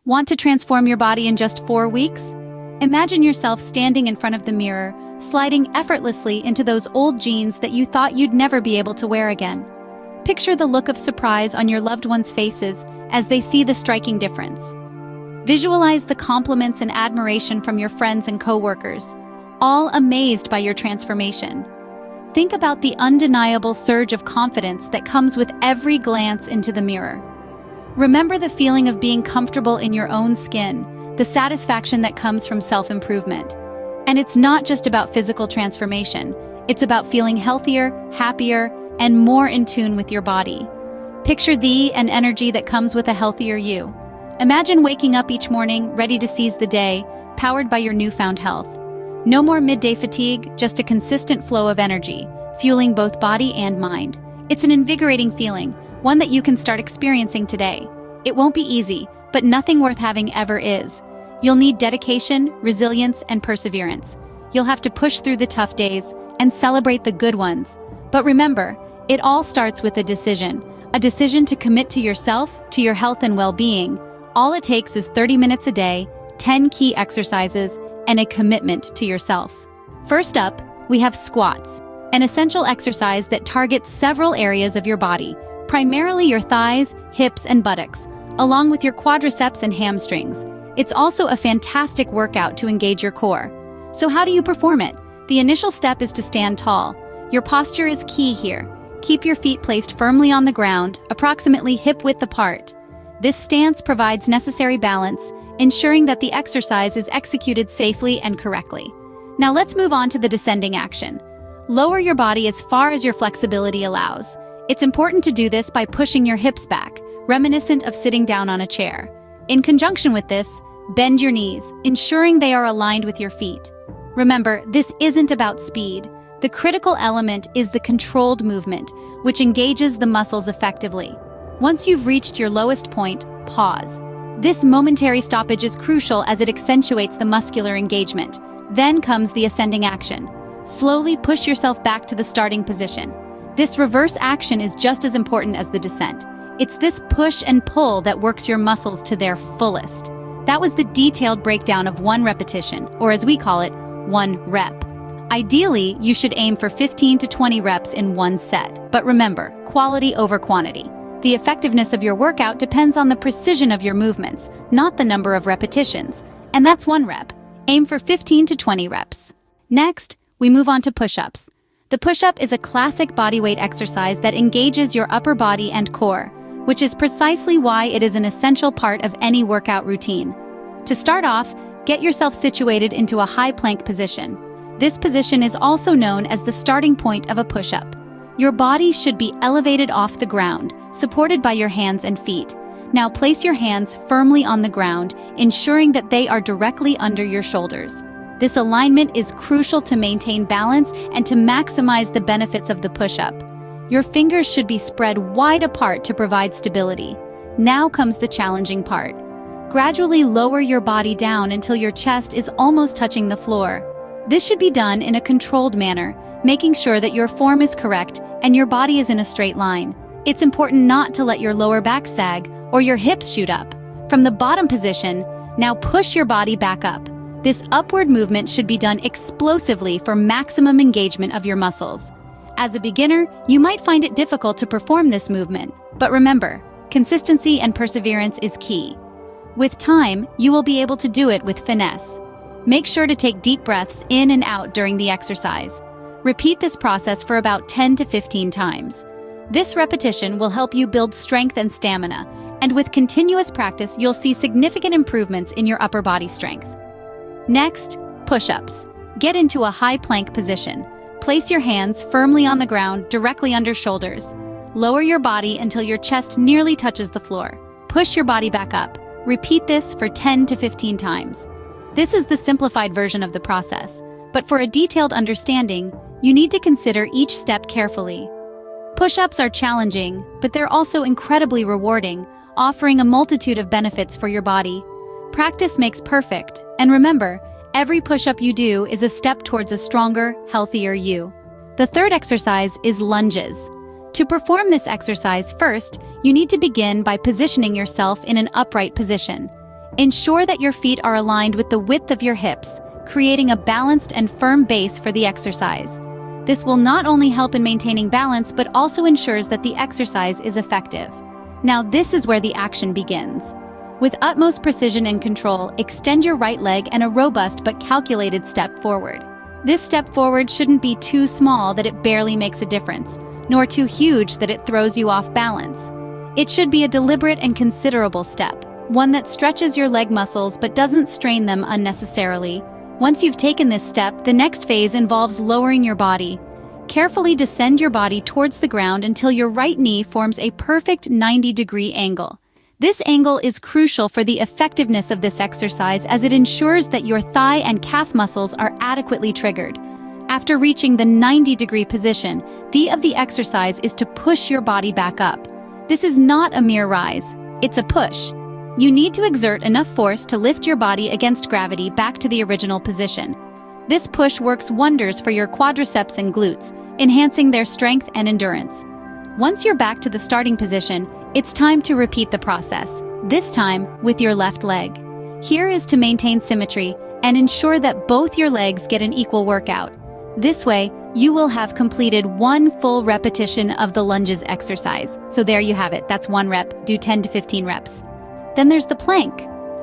Want to transform your body in just 4 weeks? Imagine yourself standing in front of the mirror, sliding effortlessly into those old jeans that you thought you'd never be able to wear again. Picture the look of surprise on your loved ones' faces as they see the striking difference. Visualize the compliments and admiration from your friends and coworkers, all amazed by your transformation. Think about the undeniable surge of confidence that comes with every glance into the mirror. Remember the feeling of being comfortable in your own skin, the satisfaction that comes from self-improvement. And it's not just about physical transformation, it's about feeling healthier, happier, and more in tune with your body. Picture the energy that comes with a healthier you. Imagine waking up each morning, ready to seize the day, powered by your newfound health. No more midday fatigue, just a consistent flow of energy, fueling both body and mind. It's an invigorating feeling, one that you can start experiencing today. It won't be easy, but nothing worth having ever is. You'll need dedication, resilience, and perseverance. You'll have to push through the tough days and celebrate the good ones. But remember, it all starts with a decision to commit to yourself, to your health and well-being. All it takes is 30 minutes a day, 10 key exercises, and a commitment to yourself. First up, we have squats, an essential exercise that targets several areas of your body, primarily your thighs, hips, and buttocks, along with your quadriceps and hamstrings. It's also a fantastic workout to engage your core. So how do you perform it? The initial step is to stand tall. Your posture is key here. Keep your feet placed firmly on the ground, approximately hip-width apart. This stance provides necessary balance, ensuring that the exercise is executed safely and correctly. Now let's move on to the descending action. Lower your body as far as your flexibility allows. It's important to do this by pushing your hips back, reminiscent of sitting down on a chair. In conjunction with this, bend your knees, ensuring they are aligned with your feet. Remember, this isn't about speed. The critical element is the controlled movement, which engages the muscles effectively. Once you've reached your lowest point, pause. This momentary stoppage is crucial as it accentuates the muscular engagement. Then comes the ascending action. Slowly push yourself back to the starting position. This reverse action is just as important as the descent. It's this push and pull that works your muscles to their fullest. That was the detailed breakdown of one repetition, or as we call it, one rep. Ideally, you should aim for 15 to 20 reps in one set. But remember, quality over quantity. The effectiveness of your workout depends on the precision of your movements, not the number of repetitions. And that's one rep. Aim for 15 to 20 reps. Next, we move on to push-ups. The push-up is a classic bodyweight exercise that engages your upper body and core, which is precisely why it is an essential part of any workout routine. To start off, get yourself situated into a high plank position. This position is also known as the starting point of a push-up. Your body should be elevated off the ground, supported by your hands and feet. Now place your hands firmly on the ground, ensuring that they are directly under your shoulders. This alignment is crucial to maintain balance and to maximize the benefits of the push-up. Your fingers should be spread wide apart to provide stability. Now comes the challenging part. Gradually lower your body down until your chest is almost touching the floor. This should be done in a controlled manner, making sure that your form is correct and your body is in a straight line. It's important not to let your lower back sag or your hips shoot up. From the bottom position, now push your body back up. This upward movement should be done explosively for maximum engagement of your muscles. As a beginner, you might find it difficult to perform this movement, but remember, consistency and perseverance is key. With time, you will be able to do it with finesse. Make sure to take deep breaths in and out during the exercise. Repeat this process for about 10 to 15 times. This repetition will help you build strength and stamina, and with continuous practice, you'll see significant improvements in your upper body strength. Next, push-ups. Get into a high plank position. Place your hands firmly on the ground, directly under shoulders. Lower your body until your chest nearly touches the floor. Push your body back up. Repeat this for 10 to 15 times. This is the simplified version of the process, but for a detailed understanding, you need to consider each step carefully. Push-ups are challenging, but they're also incredibly rewarding, offering a multitude of benefits for your body. Practice makes perfect, and remember, every push-up you do is a step towards a stronger, healthier you. The third exercise is lunges. To perform this exercise first, you need to begin by positioning yourself in an upright position. Ensure that your feet are aligned with the width of your hips, creating a balanced and firm base for the exercise. This will not only help in maintaining balance, but also ensures that the exercise is effective. Now, this is where the action begins. With utmost precision and control, extend your right leg and a robust but calculated step forward. This step forward shouldn't be too small that it barely makes a difference, nor too huge that it throws you off balance. It should be a deliberate and considerable step, one that stretches your leg muscles but doesn't strain them unnecessarily. Once you've taken this step, the next phase involves lowering your body. Carefully descend your body towards the ground until your right knee forms a perfect 90-degree angle. This angle is crucial for the effectiveness of this exercise as it ensures that your thigh and calf muscles are adequately triggered. After reaching the 90-degree position, the of the exercise is to push your body back up. This is not a mere rise, it's a push. You need to exert enough force to lift your body against gravity back to the original position. This push works wonders for your quadriceps and glutes, enhancing their strength and endurance. Once you're back to the starting position, it's time to repeat the process, this time with your left leg. Here is to maintain symmetry and ensure that both your legs get an equal workout. This way, you will have completed one full repetition of the lunges exercise. So there you have it, that's 1 rep, do 10 to 15 reps. Then there's the plank.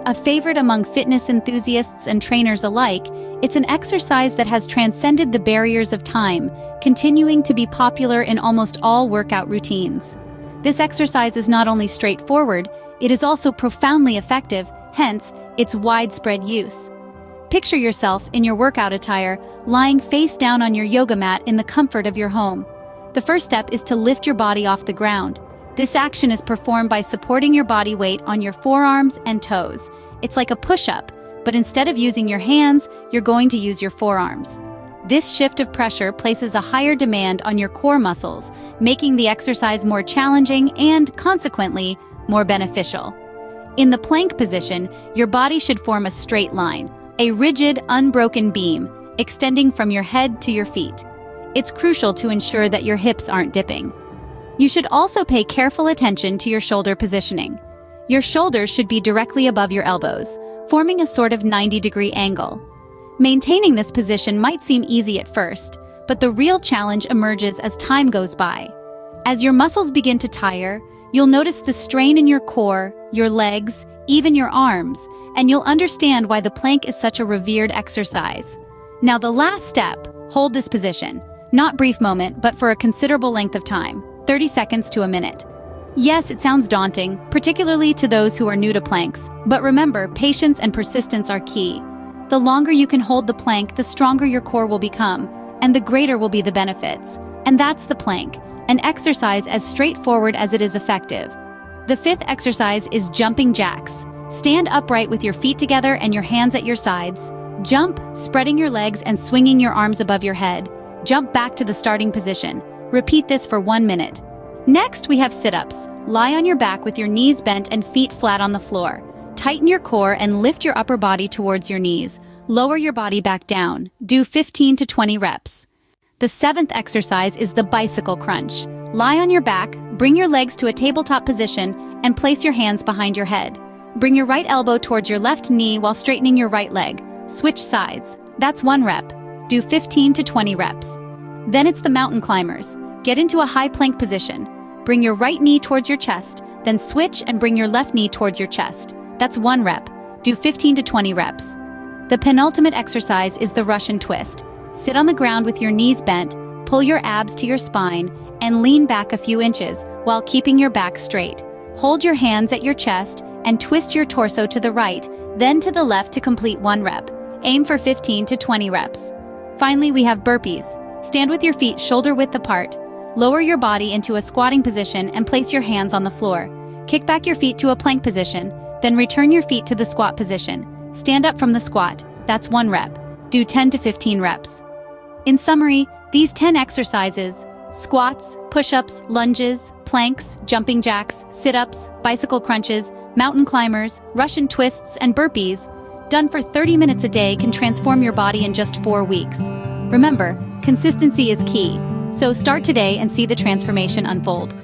A favorite among fitness enthusiasts and trainers alike, it's an exercise that has transcended the barriers of time, continuing to be popular in almost all workout routines. This exercise is not only straightforward, it is also profoundly effective, hence its widespread use. Picture yourself in your workout attire, lying face down on your yoga mat in the comfort of your home. The first step is to lift your body off the ground. This action is performed by supporting your body weight on your forearms and toes. It's like a push-up, but instead of using your hands, you're going to use your forearms. This shift of pressure places a higher demand on your core muscles, making the exercise more challenging and, consequently, more beneficial. In the plank position, your body should form a straight line, a rigid, unbroken beam, extending from your head to your feet. It's crucial to ensure that your hips aren't dipping. You should also pay careful attention to your shoulder positioning. Your shoulders should be directly above your elbows, forming a sort of 90-degree angle. Maintaining this position might seem easy at first, but the real challenge emerges as time goes by. As your muscles begin to tire, you'll notice the strain in your core, your legs, even your arms, and you'll understand why the plank is such a revered exercise. Now the last step, hold this position. Not brief moment, but for a considerable length of time. 30 seconds to a minute. Yes, it sounds daunting, particularly to those who are new to planks, but remember, patience and persistence are key. The longer you can hold the plank, the stronger your core will become, and the greater will be the benefits. And that's the plank, an exercise as straightforward as it is effective. The fifth exercise is jumping jacks. Stand upright with your feet together and your hands at your sides. Jump, spreading your legs and swinging your arms above your head. Jump back to the starting position. Repeat this for 1 minute. Next, we have sit-ups. Lie on your back with your knees bent and feet flat on the floor. Tighten your core and lift your upper body towards your knees. Lower your body back down. Do 15 to 20 reps. The seventh exercise is the bicycle crunch. Lie on your back, bring your legs to a tabletop position, and place your hands behind your head. Bring your right elbow towards your left knee while straightening your right leg. Switch sides. That's 1 rep. Do 15 to 20 reps. Then it's the mountain climbers. Get into a high plank position. Bring your right knee towards your chest, then switch and bring your left knee towards your chest. That's 1 rep. Do 15 to 20 reps. The penultimate exercise is the Russian twist. Sit on the ground with your knees bent, pull your abs to your spine, and lean back a few inches while keeping your back straight. Hold your hands at your chest and twist your torso to the right, then to the left to complete 1 rep. Aim for 15 to 20 reps. Finally, we have burpees. Stand with your feet shoulder-width apart. Lower your body into a squatting position and place your hands on the floor. Kick back your feet to a plank position, then return your feet to the squat position. Stand up from the squat. That's 1 rep. Do 10 to 15 reps. In summary, these 10 exercises, squats, push-ups, lunges, planks, jumping jacks, sit-ups, bicycle crunches, mountain climbers, Russian twists, and burpees, done for 30 minutes a day can transform your body in just 4 weeks. Remember, consistency is key, so start today and see the transformation unfold.